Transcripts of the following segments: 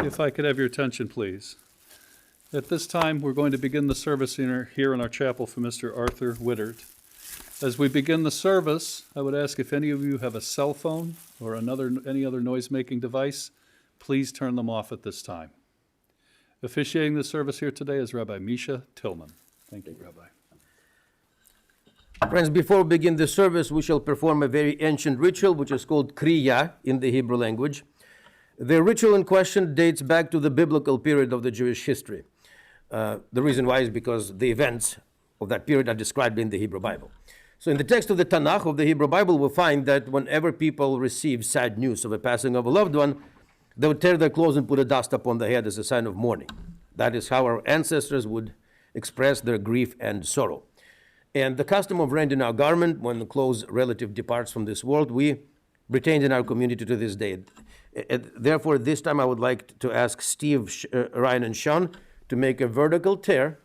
If I could have your attention, please. At this time, we're going to begin the service here in our chapel for Mr. Arthur Wittert. As we begin the service, I would ask if any of you have a cell phone or any other noise-making device, please turn them off at this time. Officiating the service here today is Rabbi Misha Tillman. Thank you, Rabbi. Friends, before we begin the service, we shall perform a very ancient ritual, which is called Kriya in the Hebrew language. The ritual in question dates back to the biblical period of the Jewish history. The reason why is because the events of that period are described in the Hebrew Bible. So in the text of the Tanakh of the Hebrew Bible, we'll find that whenever people receive sad news of a passing of a loved one, they would tear their clothes and put a dust upon the head as a sign of mourning. That is how our ancestors would express their grief and sorrow. And the custom of rending our garment when the close relative departs from this world, we retained in our community to this day. Therefore, this time I would like to ask Steve, Ryan, and Sean to make a vertical tear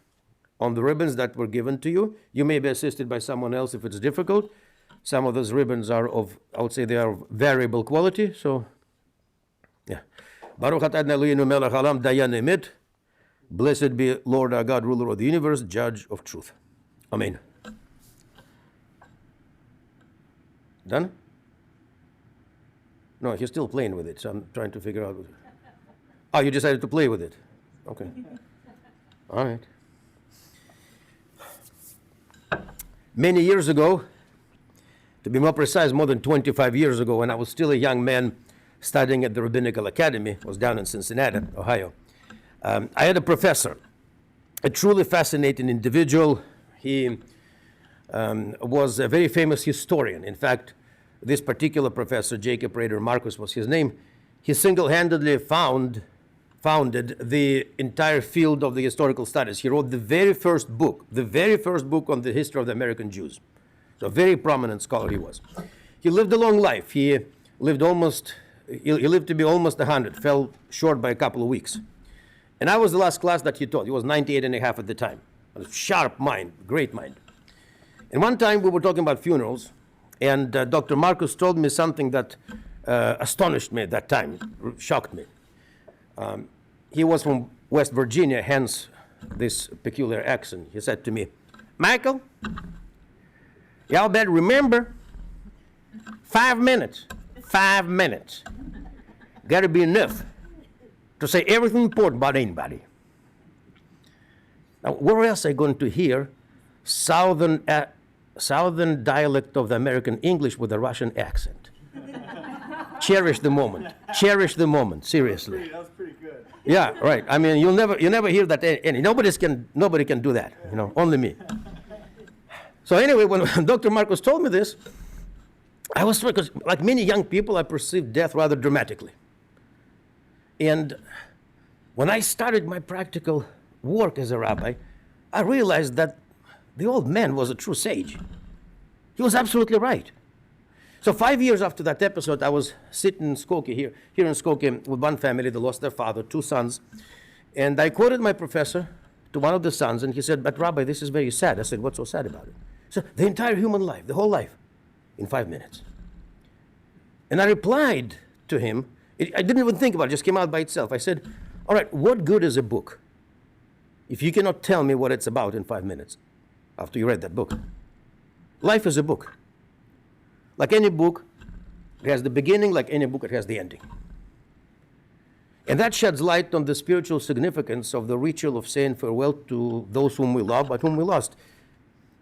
on the ribbons that were given to you. You may be assisted by someone else if it's difficult. Some of those ribbons are I would say they are of variable quality. So, yeah. Baruch atah Adonai Eloheinu melech haolam dayan emet. Blessed be Lord our God, ruler of the universe, judge of truth. Amen. Done? No, he's still playing with it, so I'm trying to figure out. Oh, you decided to play with it? Okay. All right. Many years ago, to be more precise, more than 25 years ago, when I was still a young man studying at the Rabbinical Academy, I was down in Cincinnati, Ohio, I had a professor, a truly fascinating individual. He was a very famous historian. In fact, this particular professor, Jacob Rader Marcus was his name, he single-handedly founded the entire field of the historical studies. He wrote the very first book on the history of the American Jews. So a very prominent scholar he was. He lived a long life. He lived to be almost 100, fell short by a couple of weeks. And I was the last class that he taught. He was 98 and a half at the time. A sharp mind, great mind. And one time we were talking about funerals, and Dr. Marcus told me something that astonished me at that time, shocked me. He was from West Virginia, hence this peculiar accent. He said to me, Michael, y'all better remember, 5 minutes, got to be enough to say everything important about anybody. Now, where else are you going to hear southern dialect of the American English with a Russian accent? Cherish the moment, seriously. That's pretty good. Yeah, right. I mean, you never hear that nobody can do that, only me. So anyway, when Dr. Marcus told me this, I was struck because, like many young people, I perceived death rather dramatically. And when I started my practical work as a rabbi, I realized that the old man was a true sage. He was absolutely right. So 5 years after that episode, I was sitting in Skokie, here in Skokie, with one family. They lost their father, 2 sons. And I quoted my professor to one of the sons, and he said, but Rabbi, this is very sad. I said, what's so sad about it? So the entire human life, the whole life, in 5 minutes. And I replied to him, I didn't even think about it, it just came out by itself. I said, all right, what good is a book if you cannot tell me what it's about in 5 minutes after you read that book? Life is a book. Like any book, it has the beginning. Like any book, it has the ending. And that sheds light on the spiritual significance of the ritual of saying farewell to those whom we love, but whom we lost.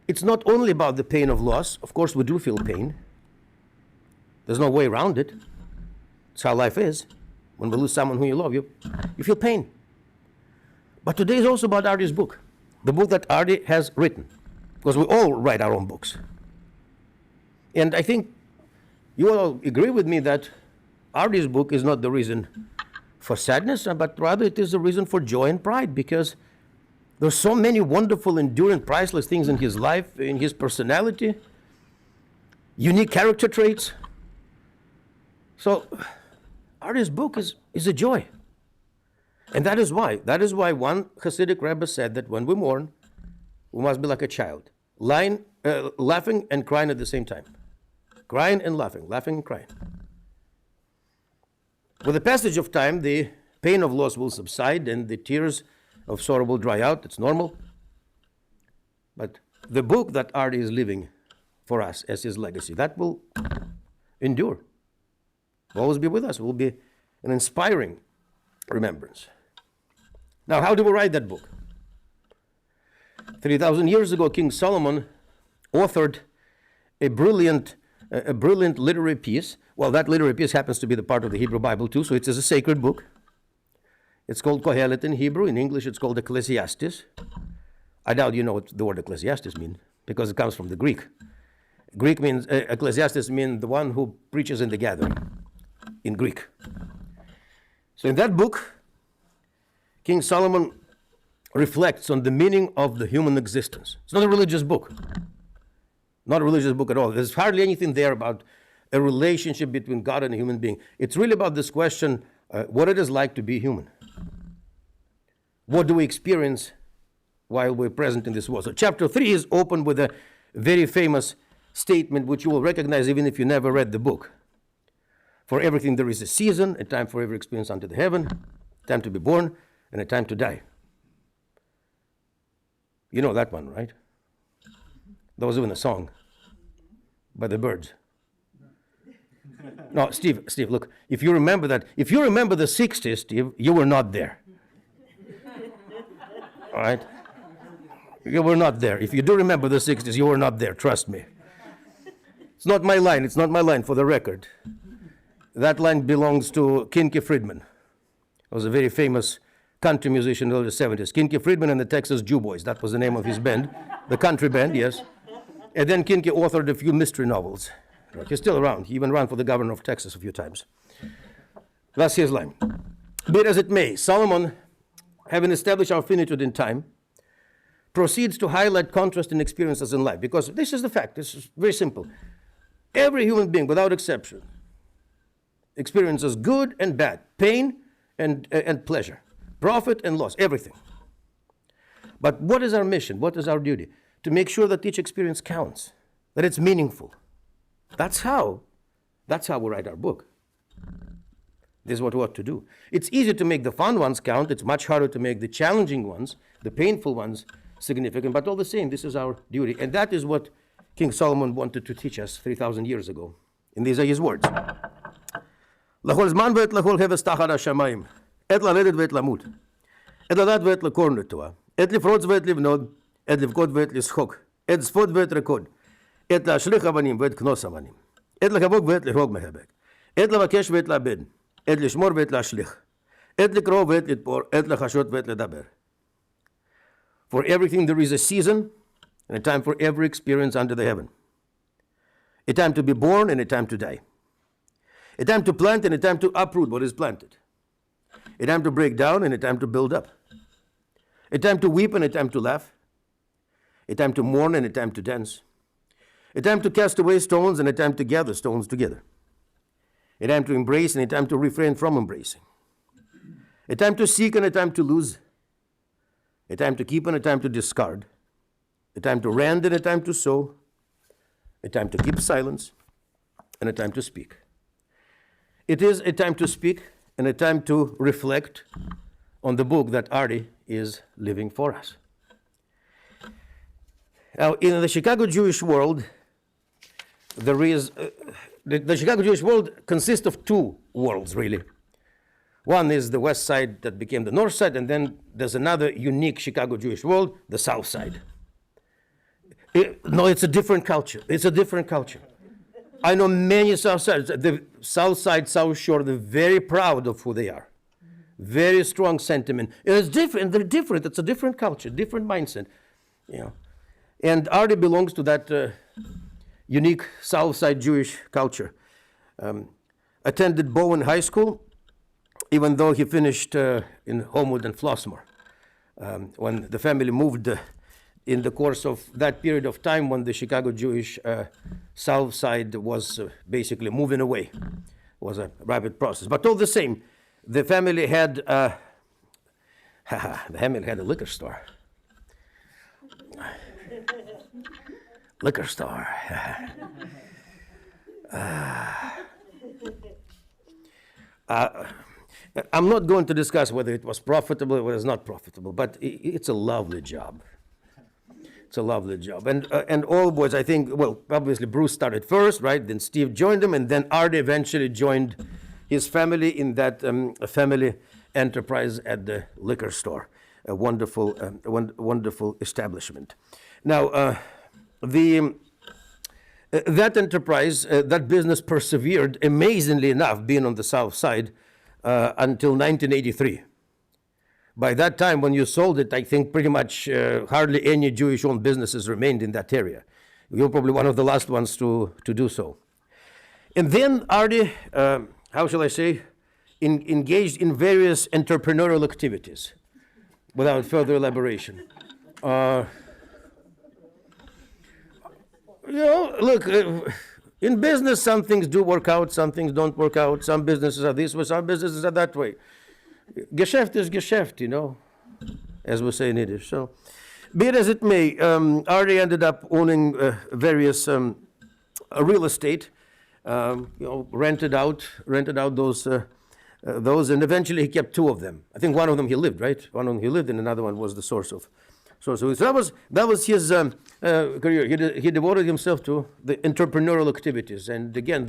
It's not only about the pain of loss. Of course, we do feel pain. There's no way around it. It's how life is. When we lose someone who you love, you feel pain. But today is also about Artie's book, the book that Artie has written, because we all write our own books. And I think you all agree with me that Artie's book is not the reason for sadness, but rather it is the reason for joy and pride, because there's so many wonderful, enduring, priceless things in his life, in his personality, unique character traits. So Artie's book is a joy. And that is why one Hasidic rabbi said that when we mourn, we must be like a child, laughing and crying at the same time. Crying and laughing and crying. With the passage of time, the pain of loss will subside and the tears of sorrow will dry out. It's normal. But the book that Artie is leaving for us as his legacy, that will endure. Will always be with us. It will be an inspiring remembrance. Now, how do we write that book? 3,000 years ago, King Solomon authored a brilliant literary piece. Well, that literary piece happens to be the part of the Hebrew Bible too, so it is a sacred book. It's called Kohelet in Hebrew. In English, it's called Ecclesiastes. I doubt you know what the word Ecclesiastes means, because it comes from the Greek. Greek means, Ecclesiastes means the one who preaches in the gathering, in Greek. So in that book, King Solomon reflects on the meaning of the human existence. It's not a religious book. Not a religious book at all. There's hardly anything there about a relationship between God and a human being. It's really about this question, what it is like to be human. What do we experience while we're present in this world? So chapter 3 is opened with a very famous statement which you will recognize even if you never read the book. For everything there is a season, a time for every experience under the heaven, a time to be born, and a time to die. You know that one, right? There was even a song by the Birds. No, Steve, look, if you remember that, if you remember the 60s, Steve, you were not there. All right? You were not there. If you do remember the 60s, you were not there, trust me. It's not my line, for the record. That line belongs to Kiki Friedman. He was a very famous country musician in the early 70s. Kiki Friedman and the Texas Jew Boys, that was the name of his band, the country band, yes. And then Kiki authored a few mystery novels. He's still around. He even ran for the governor of Texas a few times. That's his line. Be it as it may, Solomon, having established our finitude in time, proceeds to highlight contrast in experiences in life. Because this is the fact. This is very simple. Every human being, without exception, experiences good and bad, pain and pleasure, profit and loss, everything. But what is our mission? What is our duty? To make sure that each experience counts, that it's meaningful. That's how we write our book. This is what we ought to do. It's easy to make the fun ones count. It's much harder to make the challenging ones, the painful ones, significant. But all the same, this is our duty. And that is what King Solomon wanted to teach us 3,000 years ago. And these are his words. לכל זמן ועת לכל חפץ תחת השמיים, עת ללדת ועת למות, עת לדעת ועת לקור נטוע, עת לפרוץ ועת לבנוד, עת לבכות ועת לשחוק, עת צפות ועת רקוד, עת להשליך אבנים ועת כנוס אבנים, עת לחבוק ועת להרוג מחבק, עת לבקש ועת לאבד, עת לשמור ועת להשליך, עת לקרוא ועת לתפור, עת לחשות ועת לדבר. For everything there is a season and a time for every experience under the heaven. A time to be born and a time to die. A time to plant and a time to uproot what is planted. A time to break down and a time to build up. A time to weep and a time to laugh. A time to mourn and a time to dance. A time to cast away stones and a time to gather stones together. A time to embrace and a time to refrain from embracing. A time to seek and a time to lose. A time to keep and a time to discard. A time to rend and a time to sow. A time to keep silence and a time to speak. It is a time to speak and a time to reflect on the book that Artie is living for us. Now, in the Chicago Jewish world, there is, the Chicago Jewish world consists of two worlds, really. One is the west side that became the north side, and then there's another unique Chicago Jewish world, the south side. No, it's a different culture. It's a different culture. I know many south sides. The south side, south shore, they're very proud of who they are. Very strong sentiment. It's different. They're different. It's a different culture, different mindset. You know. And Artie belongs to that unique south side Jewish culture. Attended Bowen High School, even though he finished in Homewood and Flossmoor. When the family moved in the course of that period of time when the Chicago Jewish South Side was basically moving away. It was a rapid process. But all the same, the family had a liquor store. Liquor store. I'm not going to discuss whether it was profitable or it was not profitable, but it's a lovely job. It's a lovely job. And all boys, I think, well, obviously Bruce started first, right? Then Steve joined him, and then Artie eventually joined his family in that family enterprise at the liquor store. A wonderful, wonderful establishment. Now, that enterprise, that business persevered, amazingly enough, being on the south side, until 1983. By that time, when you sold it, I think pretty much hardly any Jewish-owned businesses remained in that area. You're probably one of the last ones to do so. And then Artie, how shall I say, engaged in various entrepreneurial activities, without further elaboration. Look, in business, some things do work out, some things don't work out. Some businesses are this way, some businesses are that way. Geschäft is Geschäft, as we say in Yiddish. So, be it as it may, Artie ended up owning various real estate, rented out those, and eventually he kept two of them. I think one of them he lived, right? One of them he lived, and another one was the source of. So that was his career. He devoted himself to the entrepreneurial activities, and again,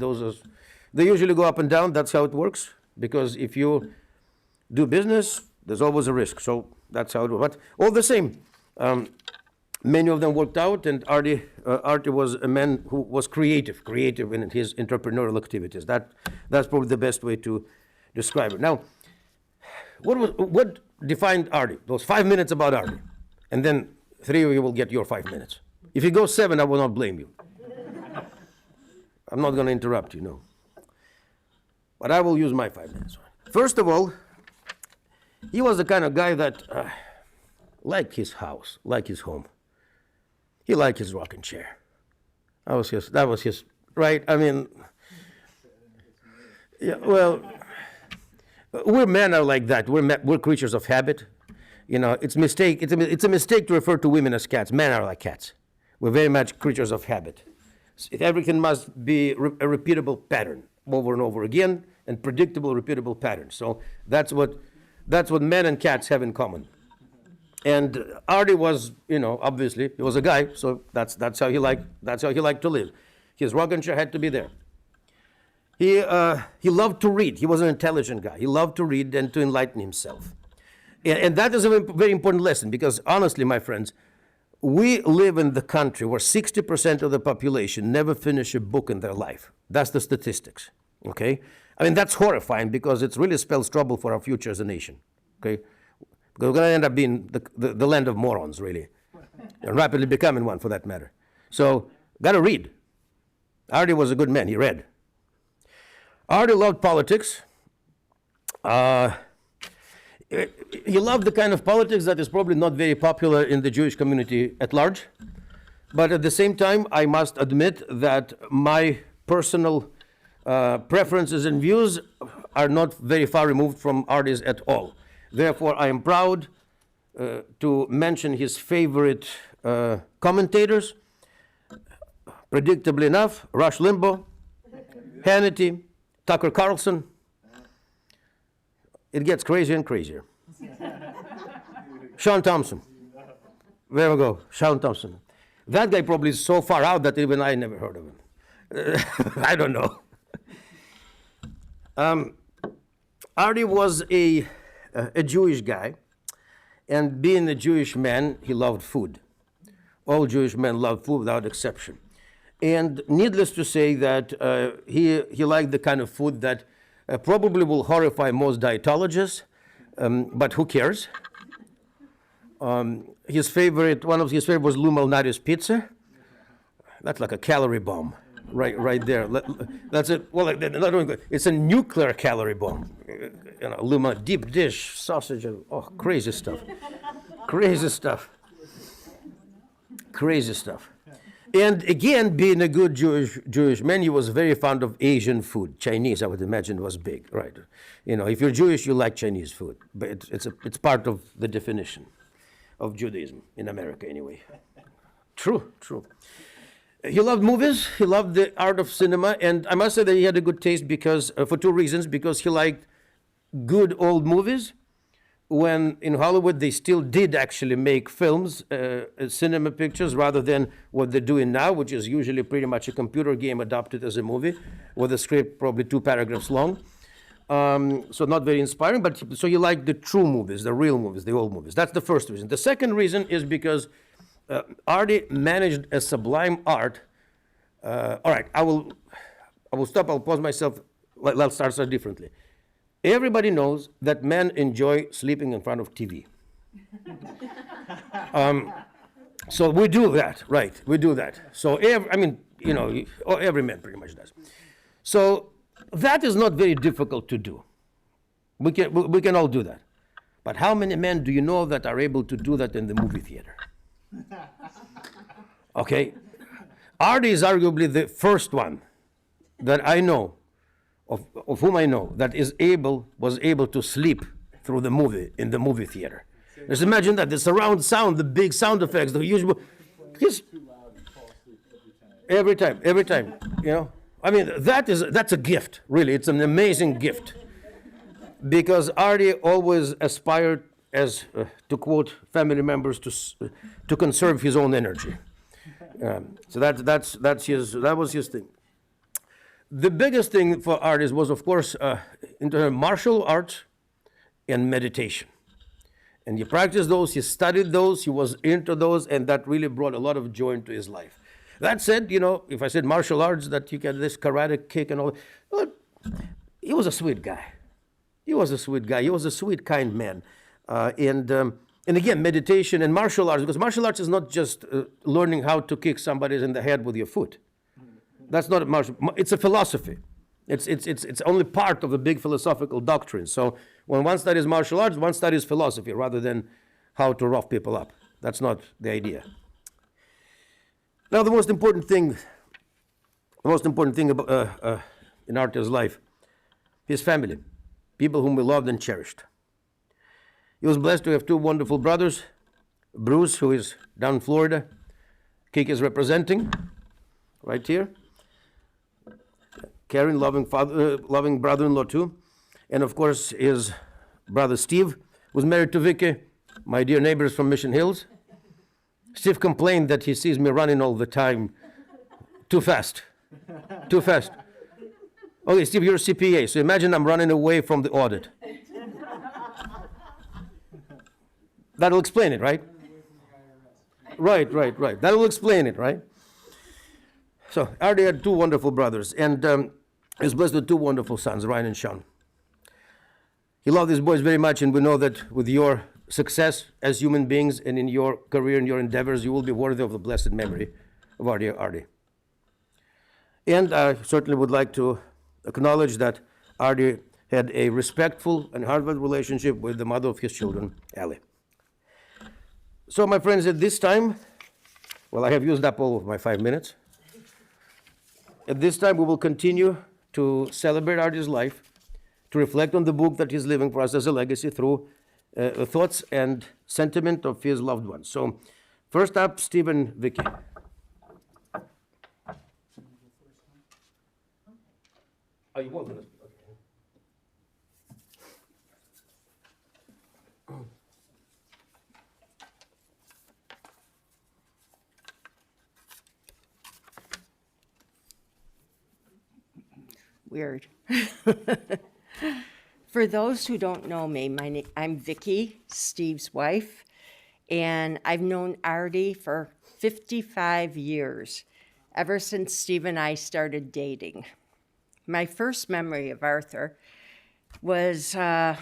they usually go up and down. That's how it works. Because if you do business, there's always a risk. So that's how it works. But all the same, many of them worked out, and Artie was a man who was creative in his entrepreneurial activities. That's probably the best way to describe it. Now, what defined Artie? Those 5 minutes about Artie. And then 3 of you will get your 5 minutes. If you go 7, I will not blame you. I'm not going to interrupt you, But I will use my 5 minutes. First of all, he was the kind of guy that liked his house, liked his home. He liked his rocking chair. That was his, right? I mean, yeah, well, we men are like that. We're creatures of habit. It's a mistake to refer to women as cats. Men are like cats. We're very much creatures of habit. Everything must be a repeatable pattern over and over again, and predictable, repeatable patterns. So that's what men and cats have in common. And Artie was, obviously he was a guy, so that's how he liked to live. His rocking chair had to be there. He loved to read. He was an intelligent guy. He loved to read and to enlighten himself. And that is a very important lesson, because honestly, my friends, we live in the country where 60% of the population never finish a book in their life. That's the statistics, okay? I mean, that's horrifying, because it really spells trouble for our future as a nation, okay? Because we're going to end up being the land of morons, really, and rapidly becoming one, for that matter. So, got to read. Artie was a good man. He read. Artie loved politics. He loved the kind of politics that is probably not very popular in the Jewish community at large. But at the same time, I must admit that my personal preferences and views are not very far removed from Artie's at all. Therefore, I am proud to mention his favorite commentators. Predictably enough, Rush Limbaugh, Hannity, Tucker Carlson. It gets crazier and crazier. Sean Thompson. There we go, Sean Thompson. That guy probably is so far out that even I never heard of him. I don't know. Artie was a Jewish guy, and being a Jewish man, he loved food. All Jewish men love food without exception. And needless to say that he liked the kind of food that probably will horrify most dietologists, but who cares? One of his favorite was Lou Malnati's pizza. That's like a calorie bomb, right there. That's it. Well, it's a nuclear calorie bomb. Lou Mal, deep dish sausage. Crazy stuff. Crazy stuff. Crazy stuff. And again, being a good Jewish man, he was very fond of Asian food. Chinese, I would imagine, was big, right? If you're Jewish, you like Chinese food, but it's part of the definition of Judaism in America, anyway. True. He loved movies. He loved the art of cinema, and I must say that he had a good taste because for two reasons: because he liked good old movies when in Hollywood they still did actually make films, cinema pictures, rather than what they're doing now, which is usually pretty much a computer game adapted as a movie, with a script probably 2 paragraphs long. So not very inspiring, but so you like the true movies, the real movies, the old movies. That's the first reason. The second reason is because Artie managed a sublime art. All right, I will stop, I'll pause myself, let's start differently. Everybody knows that men enjoy sleeping in front of TV. So we do that, right? We do that. So every man pretty much does. So that is not very difficult to do. We can all do that. But how many men do you know that are able to do that in the movie theater? Okay, Artie is arguably the first one that I know, of whom I know, that was able to sleep through the movie in the movie theater. Just imagine that, the surround sound, the big sound effects, the usual. Every time, you know. I mean, that's a gift, really. It's an amazing gift. Because Artie always aspired, as to quote family members, to conserve his own energy. So that was his thing. The biggest thing for Artie was, of course, into martial arts and meditation. And he practiced those, he studied those, he was into those, and that really brought a lot of joy into his life. That said, you know, if I said martial arts, that you get this karate kick and all, well, he was a sweet guy. He was a sweet guy. He was a sweet, kind man. And again, meditation and martial arts, because martial arts is not just learning how to kick somebody in the head with your foot. That's not a martial. It's a philosophy. It's only part of a big philosophical doctrine. So when one studies martial arts, one studies philosophy rather than how to rough people up. That's not the idea. Now, the most important thing about in Artie's life, his family, people whom he loved and cherished. He was blessed to have 2 wonderful brothers, Bruce, who is down in Florida, Kiki is representing, right here. Karen, loving brother-in-law too, and of course his brother Steve was married to Vicki, my dear neighbors from Mission Hills. Steve complained that he sees me running all the time, too fast. Okay, Steve, you're a CPA, so imagine I'm running away from the audit. That'll explain it, right? Right. That'll explain it, right? So Artie had 2 wonderful brothers, and he was blessed with 2 wonderful sons, Ryan and Sean. He loved these boys very much, and we know that with your success as human beings and in your career and your endeavors, you will be worthy of the blessed memory of Artie. And I certainly would like to acknowledge that Artie had a respectful and heartfelt relationship with the mother of his children, Allie. So, my friends, at this time, well, I have used up all of my 5 minutes. At this time, we will continue to celebrate Artie's life, to reflect on the book that he's leaving for us as a legacy through thoughts and sentiment of his loved ones. So, first up, Steve and Vicki. Oh, you won't. Okay. Weird. For those who don't know me, I'm Vicki, Steve's wife, and I've known Artie for 55 years, ever since Steve and I started dating. My first memory of Arthur was that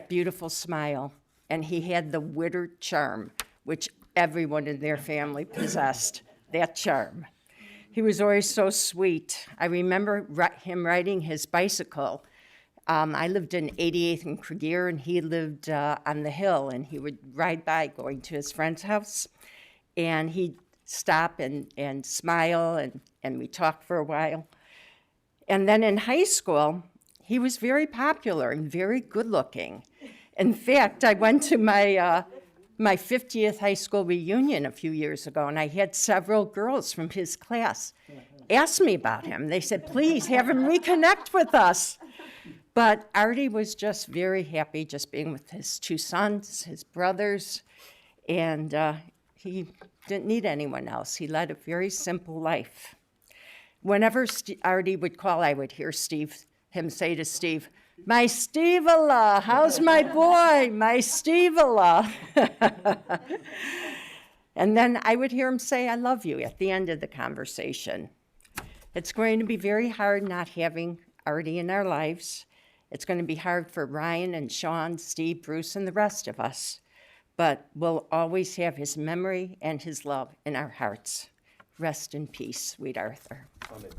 beautiful smile, and he had the Wittert charm, which everyone in their family possessed, that charm. He was always so sweet. I remember him riding his bicycle. I lived in 88th and Cregier, and he lived on the hill, and he would ride by going to his friend's house, and he'd stop and smile, and we talked for a while. And then in high school, he was very popular and very good-looking. In fact, I went to my 50th high school reunion a few years ago, and I had several girls from his class ask me about him. They said, please have him reconnect with us. But Artie was just very happy just being with his two sons, his brothers, and he didn't need anyone else. He led a very simple life. Whenever Artie would call, I would hear him say to Steve, "My Steve-a-la, how's my boy, my Steve-a-la?" And then I would hear him say, "I love you," at the end of the conversation. It's going to be very hard not having Artie in our lives. It's going to be hard for Ryan and Sean, Steve, Bruce, and the rest of us. But we'll always have his memory and his love in our hearts. Rest in peace, sweet Arthur. Amen.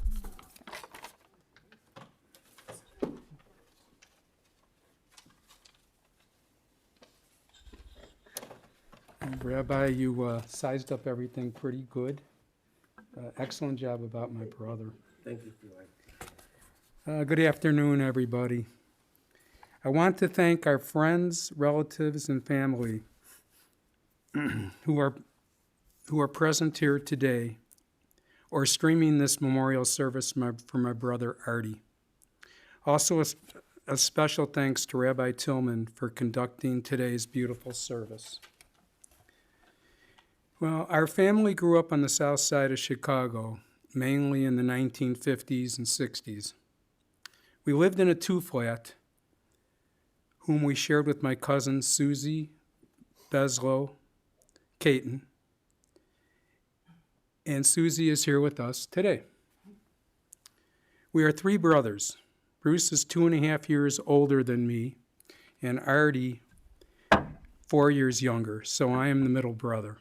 Rabbi, you sized up everything pretty good. Excellent job about my brother. Thank you. Good afternoon, everybody. I want to thank our friends, relatives, and family who are present here today or streaming this memorial service for my brother Artie. Also, a special thanks to Rabbi Tillman for conducting today's beautiful service. Well, our family grew up on the south side of Chicago, mainly in the 1950s and 60s. We lived in a two-flat, whom we shared with my cousins Susie, Beslow, Caton, and Susie is here with us today. We are three brothers. Bruce is 2.5 years older than me, and Artie 4 years younger, so I am the middle brother.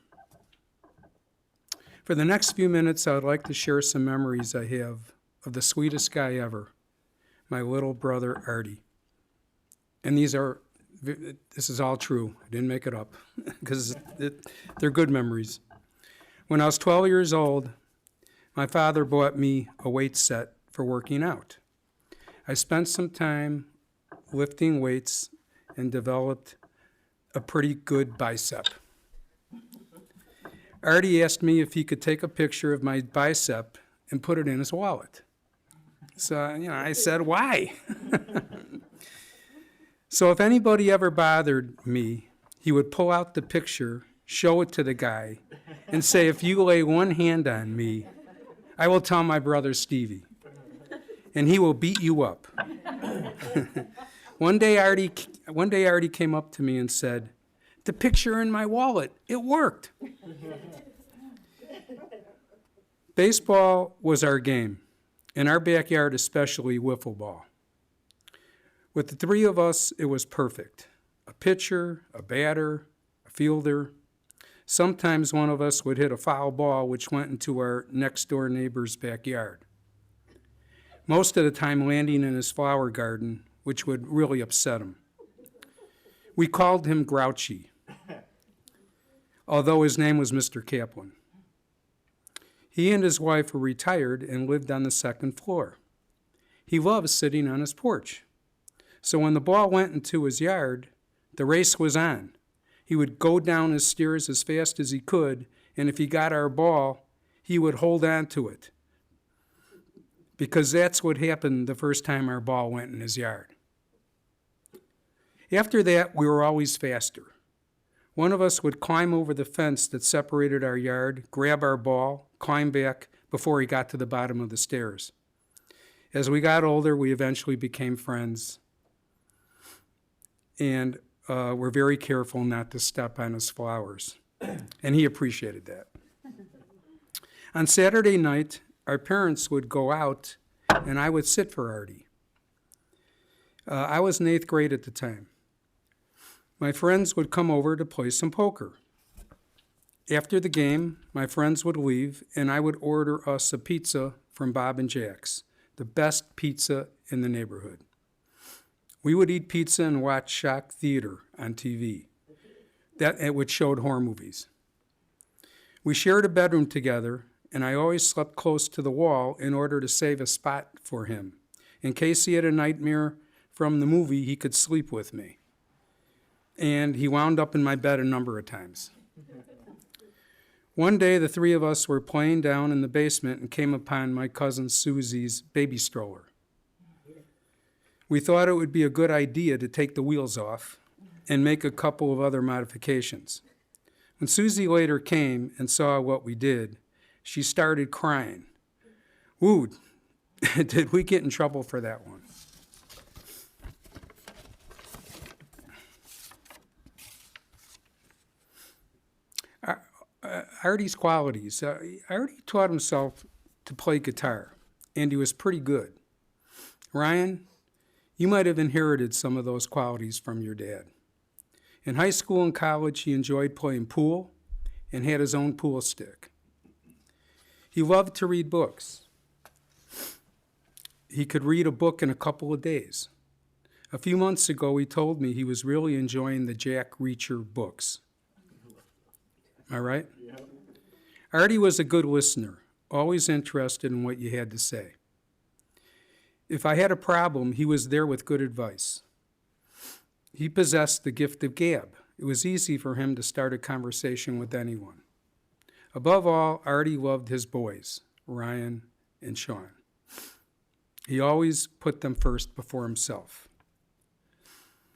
For the next few minutes, I would like to share some memories I have of the sweetest guy ever, my little brother Artie. And this is all true. I didn't make it up, because they're good memories. When I was 12 years old, my father bought me a weight set for working out. I spent some time lifting weights and developed a pretty good bicep. Artie asked me if he could take a picture of my bicep and put it in his wallet. So, I said, why? So if anybody ever bothered me, he would pull out the picture, show it to the guy, and say, "If you lay one hand on me, I will tell my brother Stevie, and he will beat you up." One day Artie came up to me and said, "The picture in my wallet, it worked." Baseball was our game, in our backyard especially wiffle ball. With the three of us, it was perfect. A pitcher, a batter, a fielder. Sometimes one of us would hit a foul ball which went into our next-door neighbor's backyard. Most of the time landing in his flower garden, which would really upset him. We called him Grouchy, although his name was Mr. Kaplan. He and his wife were retired and lived on the second floor. He loved sitting on his porch. So when the ball went into his yard, the race was on. He would go down his stairs as fast as he could, and if he got our ball, he would hold on to it. Because that's what happened the first time our ball went in his yard. After that, we were always faster. One of us would climb over the fence that separated our yard, grab our ball, climb back before he got to the bottom of the stairs. As we got older, we eventually became friends, and we're very careful not to step on his flowers, and he appreciated that. On Saturday night, our parents would go out, and I would sit for Artie. I was in 8th grade at the time. My friends would come over to play some poker. After the game, my friends would leave, and I would order us a pizza from Bob and Jack's, the best pizza in the neighborhood. We would eat pizza and watch Shock Theater on TV, which showed horror movies. We shared a bedroom together, and I always slept close to the wall in order to save a spot for him. In case he had a nightmare from the movie, he could sleep with me. And he wound up in my bed a number of times. One day, the three of us were playing down in the basement and came upon my cousin Susie's baby stroller. We thought it would be a good idea to take the wheels off and make a couple of other modifications. When Susie later came and saw what we did, she started crying. Ooh, did we get in trouble for that one? Artie's qualities. Artie taught himself to play guitar, and he was pretty good. Ryan, you might have inherited some of those qualities from your dad. In high school and college, he enjoyed playing pool and had his own pool stick. He loved to read books. He could read a book in a couple of days. A few months ago, he told me he was really enjoying the Jack Reacher books. Am I right? Yeah. Artie was a good listener, always interested in what you had to say. If I had a problem, he was there with good advice. He possessed the gift of gab. It was easy for him to start a conversation with anyone. Above all, Artie loved his boys, Ryan and Sean. He always put them first before himself.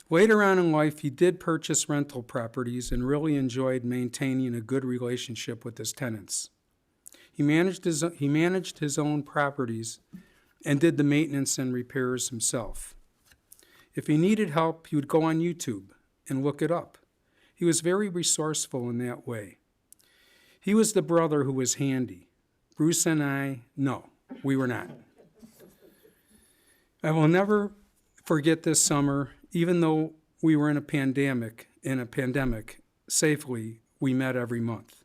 Later on in life, he did purchase rental properties and really enjoyed maintaining a good relationship with his tenants. He managed his own properties and did the maintenance and repairs himself. If he needed help, he would go on YouTube and look it up. He was very resourceful in that way. He was the brother who was handy. Bruce and I, no, we were not. I will never forget this summer. Even though we were in a pandemic, safely, we met every month.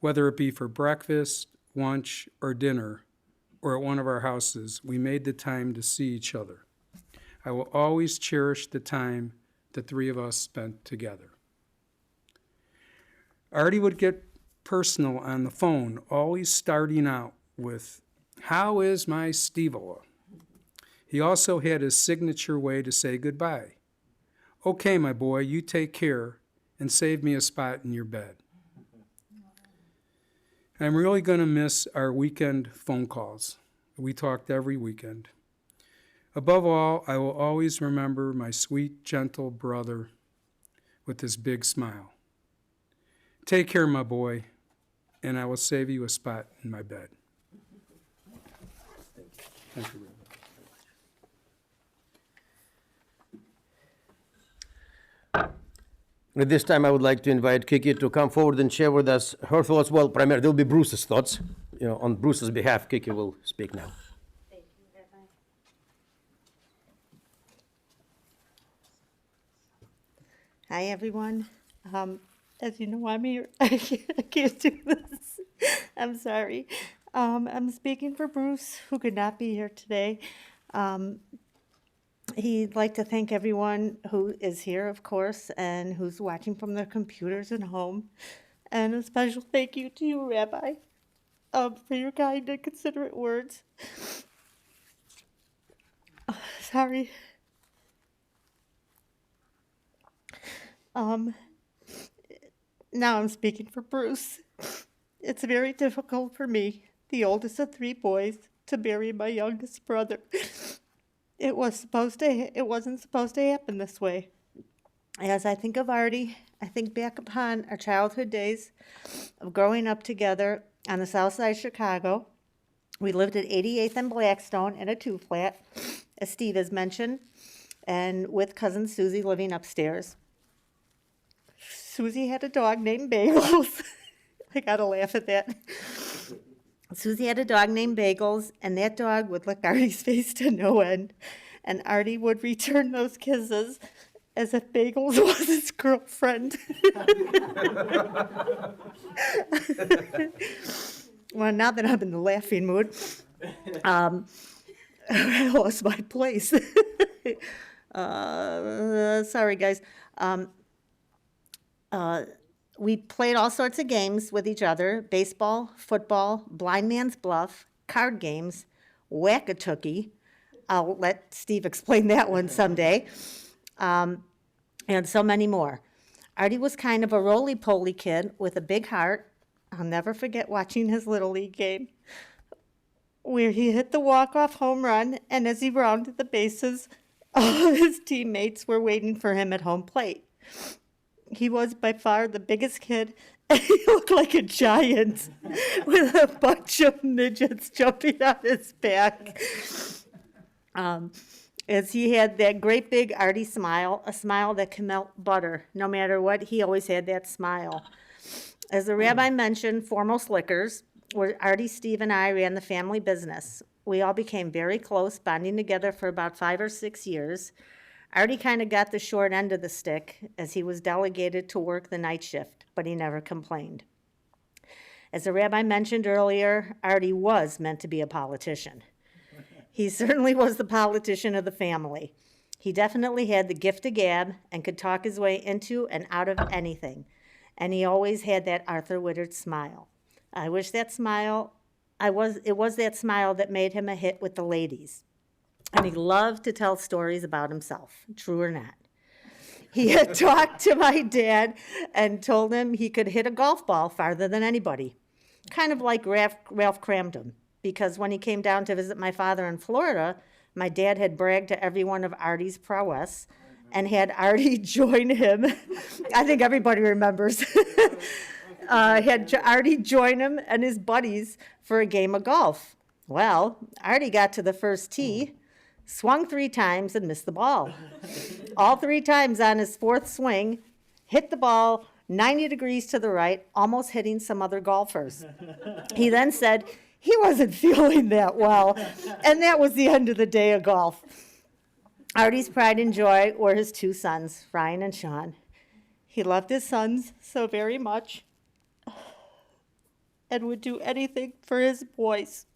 Whether it be for breakfast, lunch, or dinner, or at one of our houses, we made the time to see each other. I will always cherish the time the three of us spent together. Artie would get personal on the phone, always starting out with, "How is my Steve-ola?" He also had his signature way to say goodbye. "Okay, my boy, you take care and save me a spot in your bed." I'm really going to miss our weekend phone calls. We talked every weekend. Above all, I will always remember my sweet, gentle brother with his big smile. Take care, my boy, and I will save you a spot in my bed. Thank you. At this time, I would like to invite Kiki to come forward and share with us her thoughts. Well, primarily, they'll be Bruce's thoughts. On Bruce's behalf, Kiki will speak now. Thank you, Rabbi. Hi, everyone. As you know, I'm here. I can't do this. I'm sorry. I'm speaking for Bruce, who could not be here today. He'd like to thank everyone who is here, of course, and who's watching from their computers at home. And a special thank you to you, Rabbi, for your kind and considerate words. Sorry. Now I'm speaking for Bruce. It's very difficult for me, the oldest of three boys, to bury my youngest brother. It wasn't supposed to happen this way. As I think of Artie, I think back upon our childhood days of growing up together on the south side of Chicago. We lived at 88th and Blackstone in a two-flat, as Steve has mentioned, and with cousin Susie living upstairs. Susie had a dog named Bagels. I gotta laugh at that. Susie had a dog named Bagels, and that dog would lick Artie's face to no end. And Artie would return those kisses as if Bagels was his girlfriend. Well, now that I'm in the laughing mood, I lost my place. Sorry, guys. We played all sorts of games with each other: baseball, football, blind man's bluff, card games, whack-a-tookie. I'll let Steve explain that one someday. And so many more. Artie was kind of a roly-poly kid with a big heart. I'll never forget watching his Little League game, where he hit the walk-off home run, and as he rounded the bases, All of his teammates were waiting for him at home plate. He was by far the biggest kid, and he looked like a giant with a bunch of midgets jumping on his back. As he had that great big Artie smile, a smile that can melt butter. No matter what, he always had that smile. As the rabbi mentioned, Foremost Liquors, where Artie, Steve, and I ran the family business. We all became very close, bonding together for about 5 or 6 years. Artie kind of got the short end of the stick as he was delegated to work the night shift, but he never complained. As the rabbi mentioned earlier, Artie was meant to be a politician. He certainly was the politician of the family. He definitely had the gift of gab and could talk his way into and out of anything. And he always had that Arthur Wittert smile. I wish that smile, it was that smile that made him a hit with the ladies. And he loved to tell stories about himself, true or not. He had talked to my dad and told him he could hit a golf ball farther than anybody, kind of like Ralph Cramden, because when he came down to visit my father in Florida, my dad had bragged to everyone of Artie's prowess and had Artie join him. I think everybody remembers. Had Artie join him and his buddies for a game of golf. Well, Artie got to the first tee, swung 3 times and missed the ball. All 3 times on his 4th swing, hit the ball 90 degrees to the right, almost hitting some other golfers. He then said he wasn't feeling that well, and that was the end of the day of golf. Artie's pride and joy were his 2 sons, Ryan and Sean. He loved his sons so very much and would do anything for his boys.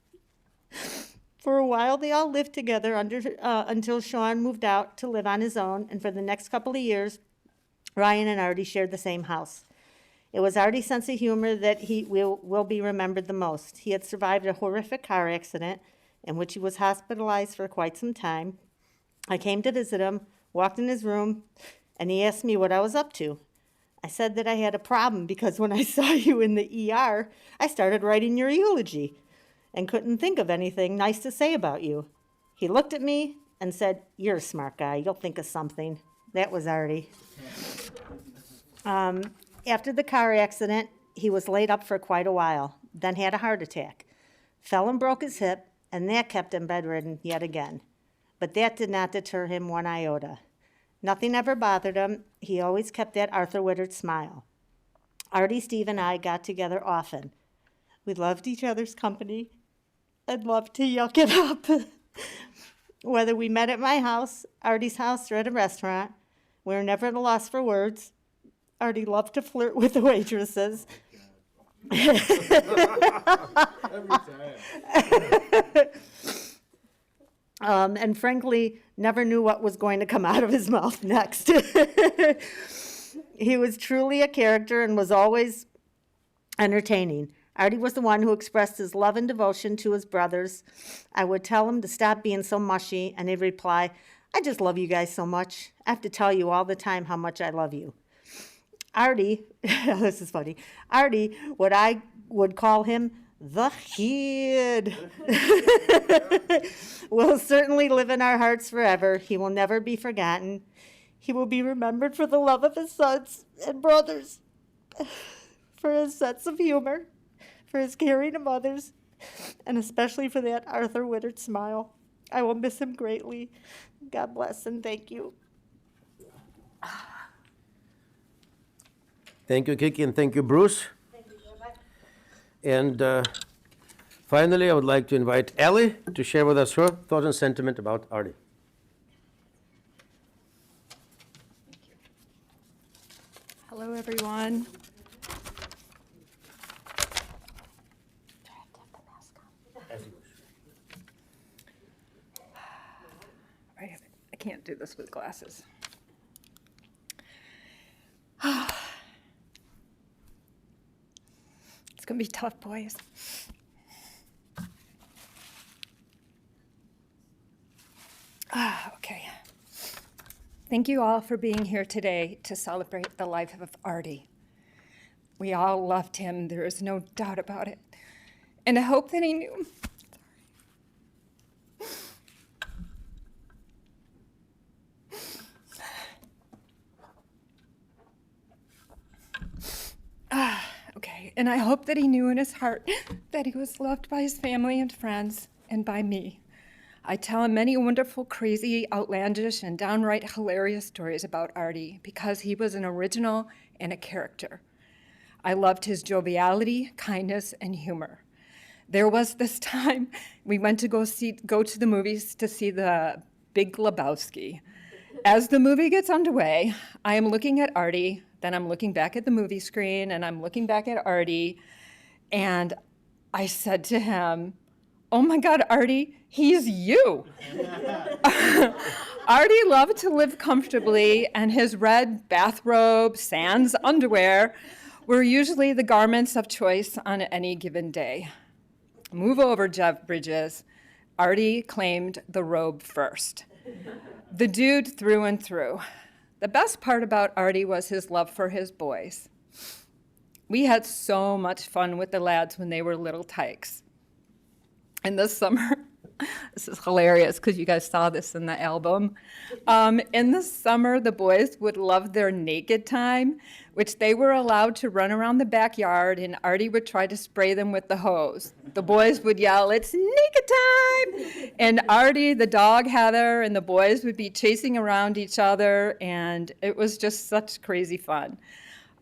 For a while, they all lived together until Sean moved out to live on his own, and for the next couple of years, Ryan and Artie shared the same house. It was Artie's sense of humor that he will be remembered the most. He had survived a horrific car accident in which he was hospitalized for quite some time. I came to visit him, walked in his room, and he asked me what I was up to. I said that I had a problem because when I saw you in the ER, I started writing your eulogy and couldn't think of anything nice to say about you. He looked at me and said, "You're a smart guy. You'll think of something." That was Artie. After the car accident, he was laid up for quite a while, then had a heart attack, fell and broke his hip, and that kept him bedridden yet again. But that did not deter him one iota. Nothing ever bothered him. He always kept that Arthur Wittert smile. Artie, Steve, and I got together often. We loved each other's company and loved to yuck it up. Whether we met at my house, Artie's house, or at a restaurant, we were never at a loss for words. Artie loved to flirt with the waitresses. And frankly, never knew what was going to come out of his mouth next. He was truly a character and was always entertaining. Artie was the one who expressed his love and devotion to his brothers. I would tell him to stop being so mushy, and he'd reply, "I just love you guys so much. I have to tell you all the time how much I love you." Artie, this is funny, Artie, what I would call him, the kid, will certainly live in our hearts forever. He will never be forgotten. He will be remembered for the love of his sons and brothers, for his sense of humor, for his caring of others, and especially for that Arthur Wittert smile. I will miss him greatly. God bless and thank you. Thank you, Kiki, and thank you, Bruce. Thank you, Rabbi. And finally, I would like to invite Ellie to share with us her thoughts and sentiment about Artie. Hello, everyone. I can't do this with glasses. It's going to be tough, boys. Okay. Thank you all for being here today to celebrate the life of Artie. We all loved him, there is no doubt about it. And I hope that he knew. day, and I hope that he knew in his heart that he was loved by his family and friends and by me. I tell him many wonderful, crazy, outlandish, and downright hilarious stories about Artie because he was an original and a character. I loved his joviality, kindness, and humor. There was this time we went to go to the movies to see The Big Lebowski. As the movie gets underway, I am looking at Artie, then I'm looking back at the movie screen, and I'm looking back at Artie, and I said to him, "Oh my God, Artie, he's you." Artie loved to live comfortably, and his red bathrobe, sans underwear, were usually the garments of choice on any given day. Move over, Jeff Bridges. Artie claimed the robe first. The dude through and through. The best part about Artie was his love for his boys. We had so much fun with the lads when they were little tykes. In the summer, this is hilarious because you guys saw this in the album. In the summer, the boys would love their naked time, which they were allowed to run around the backyard, and Artie would try to spray them with the hose. The boys would yell, "It's naked time!" And Artie, the dog, Heather, and the boys would be chasing around each other, and it was just such crazy fun.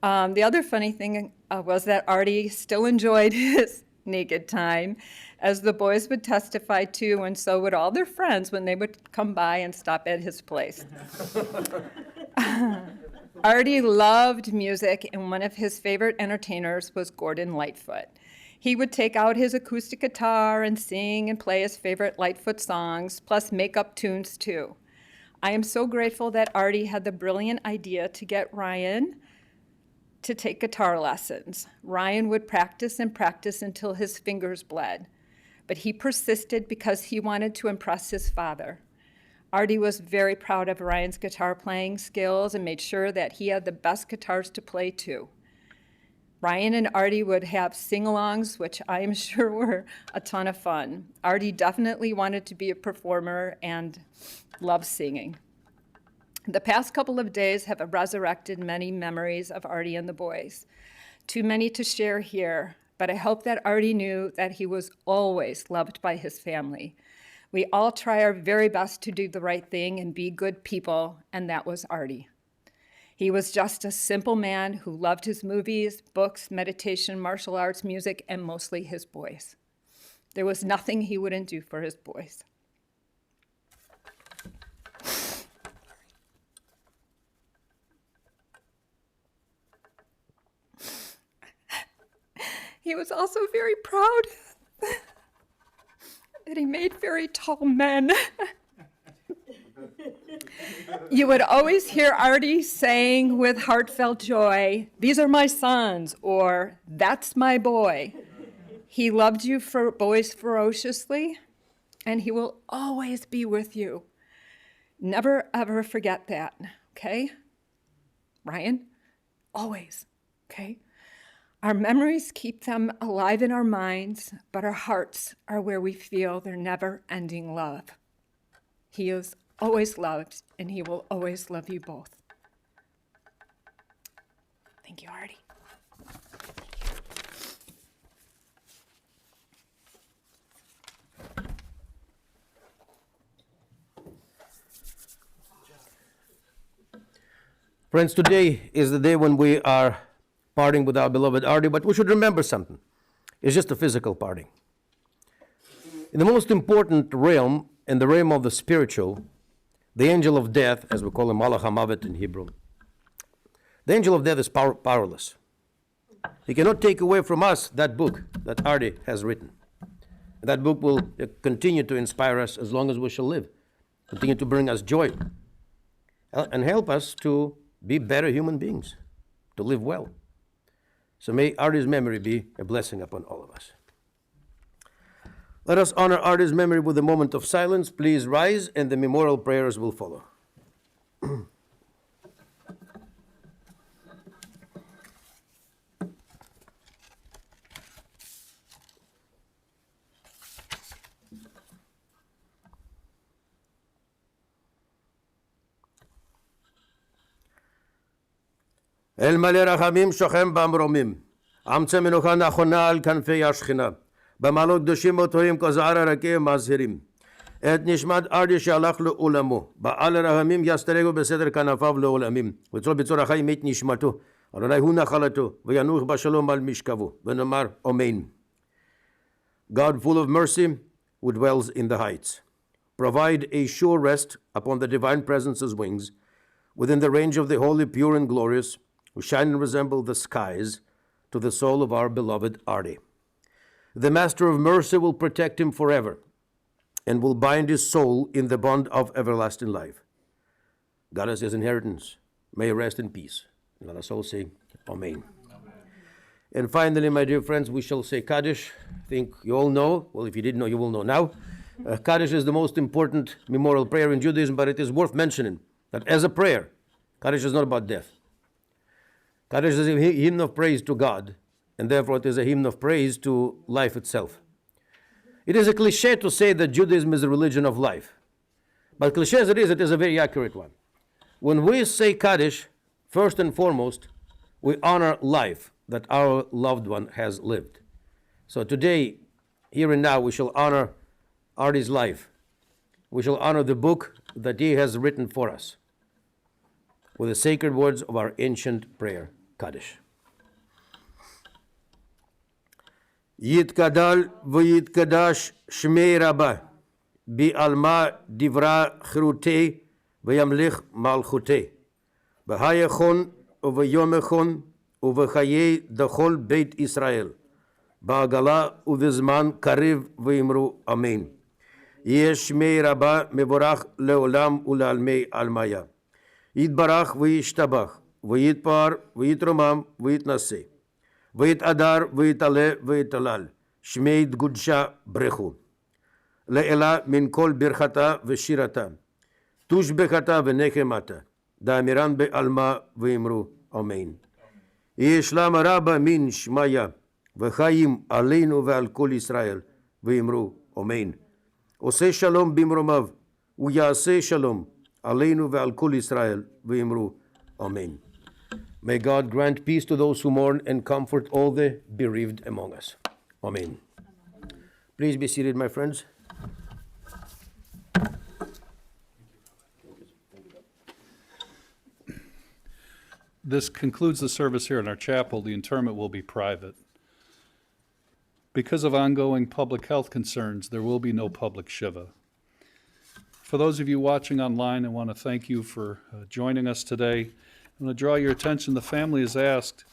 The other funny thing was that Artie still enjoyed his naked time, as the boys would testify to, and so would all their friends when they would come by and stop at his place. Artie loved music, and one of his favorite entertainers was Gordon Lightfoot. He would take out his acoustic guitar and sing and play his favorite Lightfoot songs, plus make up tunes too. I am so grateful that Artie had the brilliant idea to get Ryan to take guitar lessons. Ryan would practice and practice until his fingers bled, but he persisted because he wanted to impress his father. Artie was very proud of Ryan's guitar playing skills and made sure that he had the best guitars to play too. Ryan and Artie would have sing-alongs, which I am sure were a ton of fun. Artie definitely wanted to be a performer and loved singing. The past couple of days have resurrected many memories of Artie and the boys. Too many to share here, but I hope that Artie knew that he was always loved by his family. We all try our very best to do the right thing and be good people, and that was Artie. He was just a simple man who loved his movies, books, meditation, martial arts, music, and mostly his boys. There was nothing he wouldn't do for his boys. He was also very proud that he made very tall men. You would always hear Artie saying with heartfelt joy, "These are my sons," or "That's my boy." He loved you boys ferociously, and he will always be with you. Never, ever forget that, okay? Ryan, always, okay? Our memories keep them alive in our minds, but our hearts are where we feel their never-ending love. He is always loved, and he will always love you both. Thank you, Artie. Friends, today is the day when we are parting with our beloved Artie, but we should remember something. It's just a physical parting. In the most important realm, in the realm of the spiritual, the angel of death, as we call him, Malach HaMavet in Hebrew, the angel of death is powerless. He cannot take away from us that book that Artie has written. That book will continue to inspire us as long as we shall live, continue to bring us joy, and help us to be better human beings, to live well. So may Artie's memory be a blessing upon all of us. Let us honor Artie's memory with a moment of silence. Please rise, and the memorial prayers will follow. El מלא רחמים שוכם במרומים. אמצע מנוחה נכונה על כנפי השכינה. במעלות קדושים וטהורים כזער הרקיע מזהירים. את נשמת אריה שהלך לעולמו. בעל הרחמים יסתרגו בסדר כנפיו לעולמים. וצור בצור החיים מת נשמתו. אדוני הוא נחלתו. וינוח בשלום על משכבו. ונאמר אמן. God full of mercy, who dwells in the heights, provide a sure rest upon the divine presence's wings, within the range of the holy, pure, and glorious, who shine and resemble the skies, to the soul of our beloved Artie. The Master of mercy will protect him forever, and will bind his soul in the bond of everlasting life. God is his inheritance. May he rest in peace. Let us all say, Amen. And finally, my dear friends, we shall say Kaddish. I think you all know. Well, if you didn't know, you will know now. Kaddish is the most important memorial prayer in Judaism, but it is worth mentioning that as a prayer, Kaddish is not about death. Kaddish is a hymn of praise to God, and therefore it is a hymn of praise to life itself. It is a cliche to say that Judaism is a religion of life. But cliche as it is a very accurate one. When we say Kaddish, first and foremost, we honor life that our loved one has lived. So today, here and now, we shall honor Artie's life. We shall honor the book that he has written for us with the sacred words of our ancient prayer, Kaddish. Yitkadal v'yitkadash shmei rabba bi'alma divra chirutei v'yamlich malchutei b'hayachon uv'yomechon uv'chayei dachol beit Israel ba'agala uv'zman kariv v'imru amen. Yesh shmei rabba mevorach leolam u'la'almei almaya. Yitbarach v'yishtabach v'yitpar v'yitromam v'yitnaseh v'yitadar v'yitale v'yitalal shmei dgudsha brechu le'ela min kol birchata v'shirata tushbechata v'nechemata da'amiran be'alma v'imru amen. Yishlam rabba min shmaya v'chayim aleinu ve'al kol Yisrael v'imru amen. Oseh shalom bimromav u'yaseh shalom aleinu ve'al kol Yisrael v'imru amen. May God grant peace to those who mourn and comfort all the bereaved among us. Amen. Please be seated, my friends. This concludes the service here in our chapel. The interment will be private. Because of ongoing public health concerns, there will be no public shiva. For those of you watching online, I want to thank you for joining us today. I'm going to draw your attention. The family has asked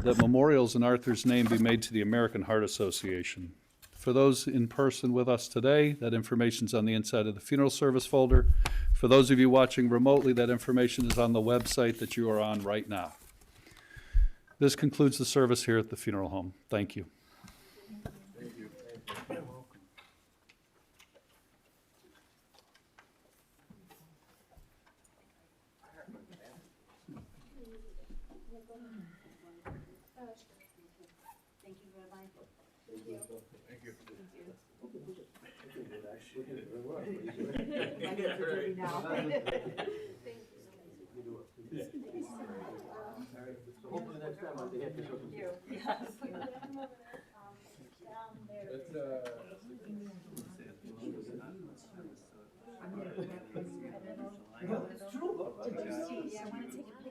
that memorials in Arthur's name be made to the American Heart Association. For those in person with us today, that information is on the inside of the funeral service folder. For those of you watching remotely, that information is on the website that you are on right now. This concludes the service here at the funeral home. Thank you. Yeah, I want to take a